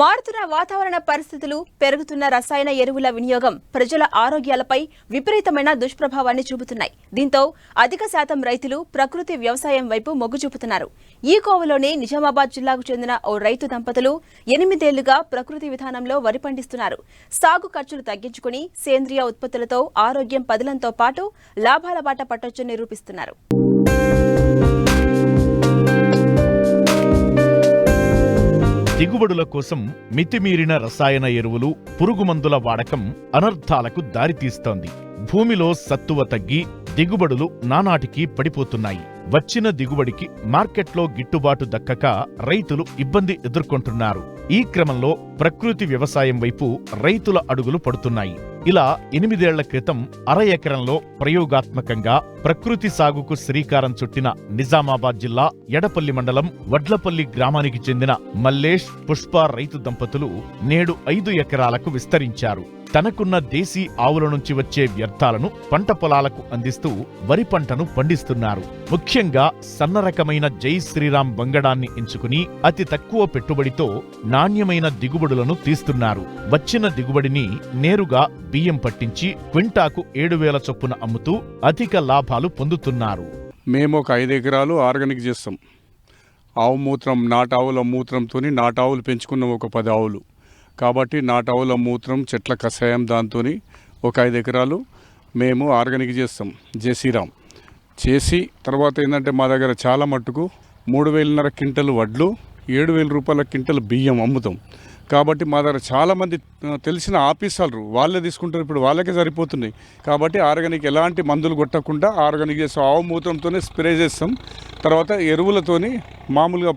మారుతున్న వాతావరణ పరిస్థితులు, పెరుగుతున్న రసాయన ఎరువుల వినియోగం ప్రజల ఆరోగ్యాలపై విపరీతమైన దుష్ప్రభావాన్ని చూపుతున్నాయి. దీంతో అధిక శాతం రైతులు ప్రకృతి వ్యవసాయం వైపు మొగ్గు చూపుతున్నారు. ఈ కోవలోనే నిజామాబాద్ జిల్లాకు చెందిన ఓ రైతు దంపతులు 8 ఏళ్లుగా ప్రకృతి విధానంలో వరి పండిస్తున్నారు. సాగు ఖర్చులు తగ్గించుకుని సేంద్రియ ఉత్పత్తులతో ఆరోగ్యం పదిలంతో పాటు లాభాల బాట పట్టొచ్చని నిరూపిస్తున్నారు. దిగుబడుల కోసం మితిమీరిన రసాయన ఎరువులు, పురుగుమందుల వాడకం అనర్థాలకు దారితీస్తోంది. భూమిలో సత్తువ తగ్గి దిగుబడులు నానాటికి పడిపోతున్నాయి. వచ్చిన దిగుబడికి మార్కెట్లో గిట్టుబాటు దక్కక రైతులు ఇబ్బంది ఎదుర్కొంటున్నారు. ఈ క్రమంలో ప్రకృతి వ్యవసాయం వైపు రైతుల అడుగులు పడుతున్నాయి. ఇలా 8 ఏళ్ల క్రితం అర ఎకరంలో ప్రయోగాత్మకంగా ప్రకృతి సాగుకు శ్రీకారం చుట్టిన నిజామాబాద్ జిల్లా ఎడపల్లి మండలం వడ్లపల్లి గ్రామానికి చెందిన మల్లేష్, పుష్ప రైతు దంపతులు నేడు 5 ఎకరాలకు విస్తరించారు. తనకున్న దేశీ ఆవుల నుంచి వచ్చే వ్యర్థాలను పంట పొలాలకు అందిస్తూ వరి పంటను పండిస్తున్నారు. ముఖ్యంగా సన్నరకమైన జై శ్రీరామ్ వంగడాన్ని ఎంచుకుని అతి తక్కువ పెట్టుబడితో నాణ్యమైన దిగుబడులను తీస్తున్నారు. వచ్చిన దిగుబడిని నేరుగా బియ్యం పట్టించి క్వింటాకు 7,000 చొప్పున అమ్ముతూ అధిక లాభాలు పొందుతున్నారు. మేము ఒక 5 ఎకరాలు ఆర్గానిక్ చేస్తాం. ఆవు మూత్రం, నాటావుల మూత్రంతో నాటావులు పెంచుకున్నాం ఒక 10 ఆవులు. కాబట్టి నాటావుల మూత్రం, చెట్ల కషాయం దాంతో ఒక 5 ఎకరాలు మేము ఆర్గానిక్ చేస్తాం. జై శ్రీరామ్ చేసి తర్వాత ఏంటంటే మా దగ్గర చాలా మట్టుకు 3,500 క్వింటల్ వడ్లు, 7,000 రూపాయల క్వింటల్ బియ్యం అమ్ముతాం. కాబట్టి మా దగ్గర చాలామంది తెలిసిన ఆఫీసర్లు వాళ్ళే తీసుకుంటారు. ఇప్పుడు వాళ్ళకే సరిపోతున్నాయి. కాబట్టి ఆర్గానిక్ ఎలాంటి మందులు కొట్టకుండా ఆర్గానిక్ చేస్తాం. ఆవు మూత్రంతోనే స్ప్రే చేస్తాం. తర్వాత ఎరువులతోని మామూలుగా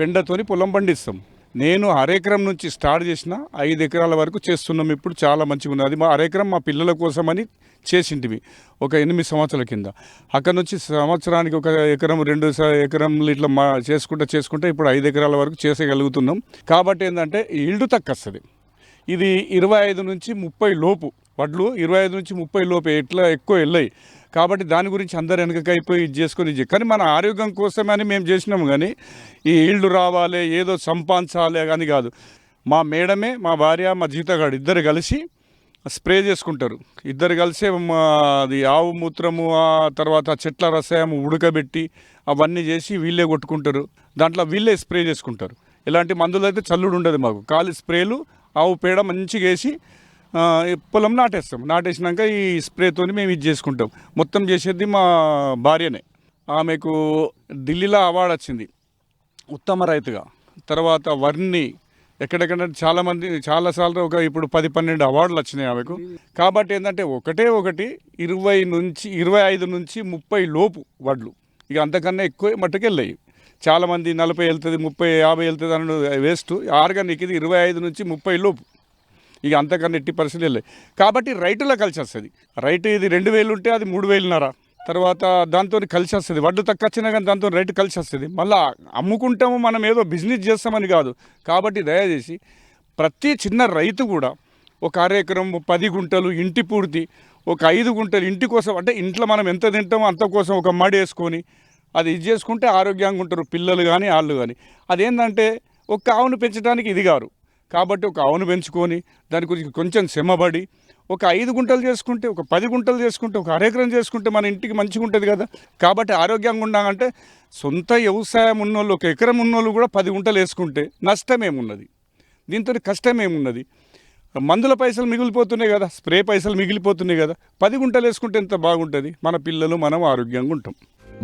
పెండతోని పొలం పండిస్తాం. నేను అరెకరం నుంచి స్టార్ట్ చేసిన 5 ఎకరాల వరకు చేస్తున్నాం. ఇప్పుడు చాలా మంచిగా ఉన్నది. మా అరెకరం మా పిల్లల కోసమని చేసింటివి ఒక 8 సంవత్సరాల కింద. అక్కడ నుంచి సంవత్సరానికి ఒక ఎకరం, 2 ఎకరంలు ఇట్లా చేసుకుంటే ఇప్పుడు 5 ఎకరాల వరకు చేసేయగలుగుతున్నాం. కాబట్టి ఏంటంటే ఈల్డ్ తక్కువ వస్తుంది. ఇది 25 నుంచి 30 లోపు వడ్లు, 25 నుంచి 30 లోపు ఎట్లా ఎక్కువ వెళ్ళాయి. కాబట్టి దాని గురించి అందరు వెనకైపోయి ఇది చేసుకొని కానీ మన ఆరోగ్యం కోసమని మేము చేసినాము. కానీ ఈ ఈల్డ్ రావాలి, ఏదో సంపాదించాలి అని కాదు. మా మేడమే, మా భార్య, మా జీతగాడు ఇద్దరు కలిసి స్ప్రే చేసుకుంటారు. ఇద్దరు కలిసే అది ఆవు మూత్రము, తర్వాత చెట్ల రసాయము ఉడకబెట్టి అవన్నీ చేసి వీళ్ళే కొట్టుకుంటారు. దాంట్లో వీళ్ళే స్ప్రే చేసుకుంటారు. ఇలాంటి మందులు అయితే చల్లుడు ఉండదు మాకు. ఖాళీ స్ప్రేలు, ఆవు పేడ మంచిగా వేసి పొలం నాటేసినాక ఈ స్ప్రేతో మేము ఇది చేసుకుంటాం. మొత్తం చేసేది మా భార్యనే. ఆమెకు ఢిల్లీలో అవార్డు వచ్చింది ఉత్తమ రైతుగా. తర్వాత వర్ణి ఎక్కడెక్కడ చాలాసార్లు ఇప్పుడు 10-12 అవార్డులు వచ్చినాయి ఆమెకు. కాబట్టి ఏంటంటే ఒకటి 25 నుంచి 30 లోపు వడ్లు, ఇక అంతకన్నా ఎక్కువ మట్టుకు వెళ్ళాయి. చాలామంది 40 వెళ్తుంది, 30, 50 వెళ్తుంది అన్న వేస్ట్. ఆర్గానిక్ ఇది 25 నుంచి 30 లోపు, ఇక అంతకన్నా 80% వెళ్ళాయి. కాబట్టి రైతులో కలిసి వస్తుంది. రైతు ఇది 2,000 ఉంటే అది 3,500. తర్వాత దాంతో కలిసి వస్తుంది. వడ్లు తక్కువ వచ్చినా కానీ దాంతో రైతు కలిసి వస్తుంది. మళ్ళీ అమ్ముకుంటాము, మనం ఏదో బిజినెస్ చేస్తామని కాదు. కాబట్టి దయచేసి ప్రతి చిన్న రైతు కూడా ఒక అరెకరం, 10 గుంటలు ఇంటి పూర్తి, ఒక 5 గుంటలు ఇంటి కోసం, అంటే ఇంట్లో మనం ఎంత తింటామో అంత కోసం ఒక మడి వేసుకొని అది ఇది చేసుకుంటే ఆరోగ్యంగా ఉంటారు పిల్లలు కానీ వాళ్ళు కానీ. అదేంటంటే ఒక ఆవును పెంచడానికి ఇది గారు. కాబట్టి ఒక ఆవును పెంచుకొని దాని గురించి కొంచెం శ్రమపడి ఒక 5 గుంటలు చేసుకుంటే, ఒక 10 గుంటలు చేసుకుంటే, ఒక అరెకరం చేసుకుంటే మన ఇంటికి మంచిగా ఉంటుంది కదా. కాబట్టి ఆరోగ్యంగా ఉండాలంటే సొంత వ్యవసాయం ఉన్నోళ్ళు, ఒక ఎకరం ఉన్నోళ్ళు కూడా 10 గుంటలు వేసుకుంటే నష్టమేమున్నది, దీంతో కష్టమేమున్నది. మందుల పైసలు మిగిలిపోతున్నాయి కదా, స్ప్రే పైసలు మిగిలిపోతున్నాయి కదా. 10 గుంటలు వేసుకుంటే ఎంత బాగుంటుంది. మన పిల్లలు మనం ఆరోగ్యంగా ఉంటాం.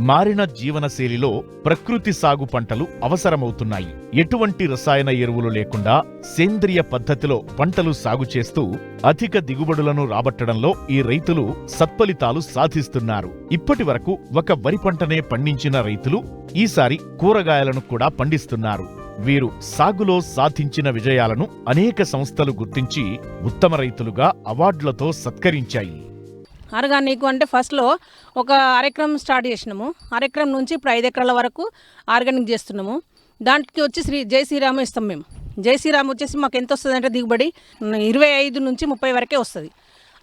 మారిన జీవనశైలిలో ప్రకృతి సాగు పంటలు అవసరమవుతున్నాయి. ఎటువంటి రసాయన ఎరువులు లేకుండా సేంద్రియ పద్ధతిలో పంటలు సాగు చేస్తూ అధిక దిగుబడులను రాబట్టడంలో ఈ రైతులు సత్ఫలితాలు సాధిస్తున్నారు. ఇప్పటి వరకు ఒక వరి పంటనే పండించిన రైతులు ఈసారి కూరగాయలను కూడా పండిస్తున్నారు. వీరు సాగులో సాధించిన విజయాలను అనేక సంస్థలు గుర్తించి ఉత్తమ రైతులుగా అవార్డులతో సత్కరించాయి. ఆర్గానిక్ అంటే ఫస్ట్లో ఒక అరెకరం స్టార్ట్ చేసినాము. అరెకరం నుంచి ఇప్పుడు 5 ఎకరాల వరకు ఆర్గానిక్ చేస్తున్నాము. దాంట్కి వచ్చి జై శ్రీరామ్ ఇస్తాం మేము. జై శ్రీరామ్ వచ్చేసి మాకు ఎంత వస్తుంది అంటే దిగుబడి 25 నుంచి 30 వరకే వస్తుంది.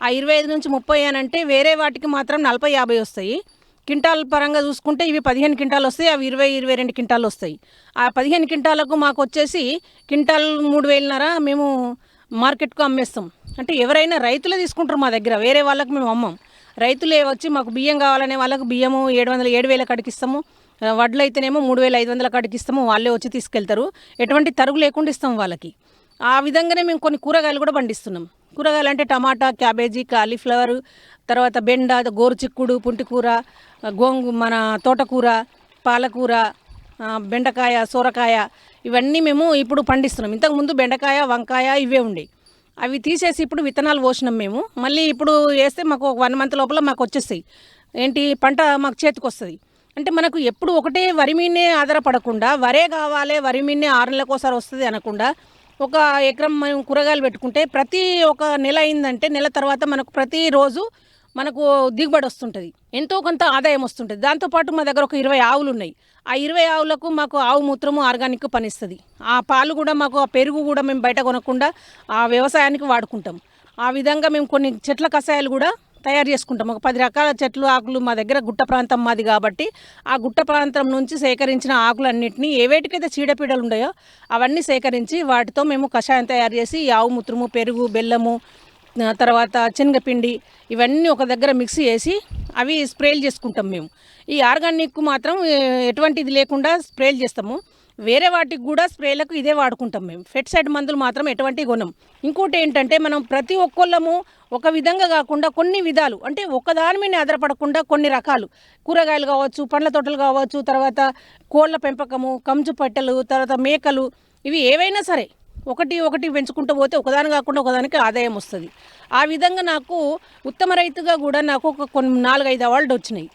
ఆ 25 నుంచి 30 అని అంటే వేరే వాటికి మాత్రం 40-50 వస్తాయి. క్వింటాల్ పరంగా చూసుకుంటే ఇవి 15 క్వింటాలు వస్తాయి, అవి 22 క్వింటాలు వస్తాయి. ఆ 15 క్వింటాలకు మాకు వచ్చేసి క్వింటాల్ 3,500 మేము మార్కెట్కు అమ్మేస్తాం. అంటే ఎవరైనా రైతులే తీసుకుంటారు మా దగ్గర, వేరే వాళ్ళకి మేము అమ్మం. రైతులే వచ్చి మాకు బియ్యం కావాలనే వాళ్ళకు బియ్యము 7,000 కాడికి ఇస్తాము, వడ్లు అయితేనేమో 3,500 కాడికి ఇస్తాము, వాళ్ళే వచ్చి తీసుకెళ్తారు. ఎటువంటి తరుగు లేకుండా ఇస్తాం వాళ్ళకి. ఆ విధంగానే మేము కొన్ని కూరగాయలు కూడా పండిస్తున్నాం. కూరగాయలు అంటే టమాటా, క్యాబేజీ, కాలీఫ్లవర్, తర్వాత బెండ, గోరుచిక్కుడు, పుంటికూర, మన తోటకూర, పాలకూర, బెండకాయ, సొరకాయ, ఇవన్నీ మేము ఇప్పుడు పండిస్తున్నాం. ఇంతకుముందు బెండకాయ, వంకాయ ఇవే ఉండే, అవి తీసేసి ఇప్పుడు విత్తనాలు పోసినాం మేము. మళ్ళీ ఇప్పుడు వేస్తే మాకు 1 మంత్ లోపల మాకు వచ్చేస్తాయి. ఏంటి పంట మాకు చేతికి వస్తుంది. అంటే మనకు ఎప్పుడు ఒకటే వరి మీదనే ఆధారపడకుండా, వరే కావాలి, వరి మీదనే 6 నెలలకోసారి వస్తుంది అనకుండా, ఒక ఎకరం మేము కూరగాయలు పెట్టుకుంటే ప్రతి ఒక నెల అయిందంటే నెల తర్వాత మనకు ప్రతిరోజు మనకు దిగుబడి వస్తుంటుంది, ఎంతో కొంత ఆదాయం వస్తుంటుంది. దాంతోపాటు మా దగ్గర ఒక 20 ఆవులు ఉన్నాయి. ఆ 20 ఆవులకు మాకు ఆవు మూత్రము ఆర్గానిక్ పనిస్తుంది. ఆ పాలు కూడా మాకు, ఆ పెరుగు కూడా మేము బయట కొనకుండా ఆ వ్యవసాయానికి వాడుకుంటాం. ఆ విధంగా మేము కొన్ని చెట్ల కషాయాలు కూడా తయారు చేసుకుంటాం. ఒక 10 రకాల చెట్లు, ఆకులు మా దగ్గర గుట్ట ప్రాంతం మాది కాబట్టి ఆ గుట్ట ప్రాంతం నుంచి సేకరించిన ఆకులన్నింటినీ ఏవేటికైతే చీడపీడలు ఉన్నాయో అవన్నీ సేకరించి వాటితో మేము కషాయం తయారు చేసి ఈ ఆవు మూత్రము, పెరుగు, బెల్లము, తర్వాత శనగపిండి ఇవన్నీ ఒక దగ్గర మిక్స్ చేసి అవి స్ప్రేలు చేసుకుంటాం మేము. ఈ ఆర్గానిక్ మాత్రం ఎటువంటిది లేకుండా స్ప్రేలు చేస్తాము. వేరే వాటికి కూడా స్ప్రేలకు ఇదే వాడుకుంటాం మేము. ఫెట్సైడ్ మందులు మాత్రం ఎటువంటి కొనం. ఇంకోటి ఏంటంటే మనం ప్రతి ఒక్కళ్ళము ఒక విధంగా కాకుండా కొన్ని విధాలు, అంటే ఒకదాని మీద ఆధారపడకుండా కొన్ని రకాలు కూరగాయలు కావచ్చు, పండ్ల తోటలు కావచ్చు, తర్వాత కోళ్ళ పెంపకము, కంచు పట్టెలు, తర్వాత మేకలు, ఇవి ఏవైనా సరే ఒకటి పెంచుకుంటూ పోతే ఒకదాని కాకుండా ఒకదానికి ఆదాయం వస్తుంది. ఆ విధంగా నాకు ఉత్తమ రైతుగా కూడా నాకు ఒక 4-5 అవార్డులు వచ్చినాయి.